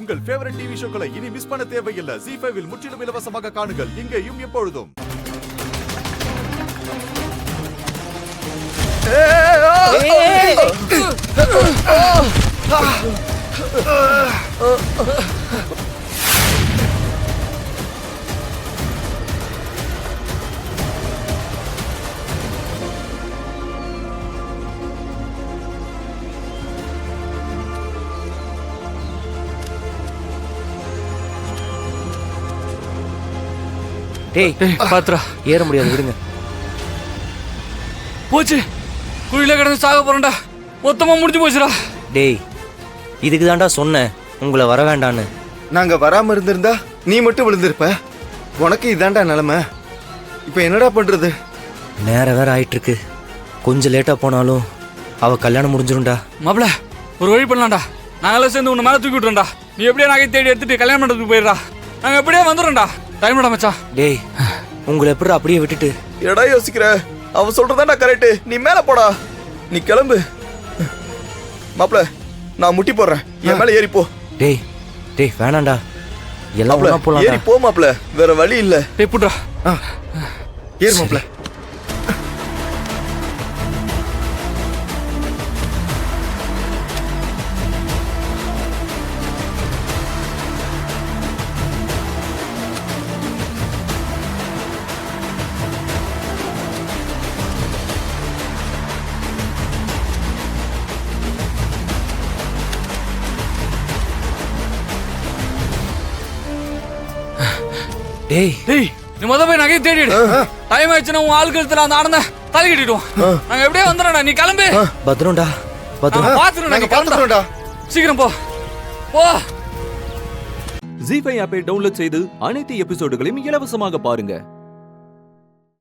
உங்கள் favourite TV ஷோக்களை இனி miss பண்ண தேவையில்லை. ZEE5 இல் முற்றிலும் இலவசமாக காணுங்கள். இங்கேயும் எப்பொழுதும். டேய் பாத்ரா ஏற முடியாது விடுங்க. போச்சு, குழியில கிடந்து சாக போறேன்டா. மொத்தமா முடிஞ்சு போச்சுடா. டேய் இதுக்கு தான்டா சொன்னேன் உங்களை வர வேண்டான்னு. நாங்க வராம இருந்திருந்தா நீ மட்டும் விழுந்திருப்ப. உனக்கு இதாண்டா நிலைமை. இப்ப என்னடா பண்றது? நேரம் வேற ஆயிட்டு இருக்கு. கொஞ்சம் லேட்டா போனாலும் அவ கல்யாணம் முடிஞ்சிரும்டா. மாப்பிள ஒரு வழி பண்ணலாம்டா. நாங்களாம் சேர்ந்து உன்னை மேலே தூக்கி விட்டுறோம்டா. நீ எப்படியே நகை தேடி எடுத்துட்டு கல்யாணம் பண்ணுறதுக்கு போயிடுறா. நாங்கள் எப்படியே வந்துடும்டா. டைம்டா மச்சான். டேய் உங்களை எப்படி அப்படியே விட்டுட்டு எடா யோசிக்கிற? அவ சொல்றதாண்டா கரெக்ட். நீ மேல போடா. நீ கிளம்பு மாப்ள. நான் முட்டி போடுறேன். என் மேல ஏறி போ. டேய் டேய் வேணாண்டா. எல்லாம் ஒண்ணா போலாம். ஏறி போ மாப்ள, வேற வழி இல்ல. டேய் புட்றா. ஏறு மாப்ள. டேய் டேய் நீ முத போய் நகை தேடிடு. டைம் ஆயிடுச்சுன்னா உன் ஆள் கழுத்துல அந்த ஆனந்த தலை கட்டிடுவோம். நாங்க எப்படியே வந்துடும்டா. நீ கிளம்பு. பத்ரம்டா பத்ரம். பாத்துறோம்டா. சீக்கிரம் போ போ. ZEE5 ஆப்பை டவுன்லோட் செய்து அனைத்து எபிசோடுகளையும் இலவசமாக பாருங்க.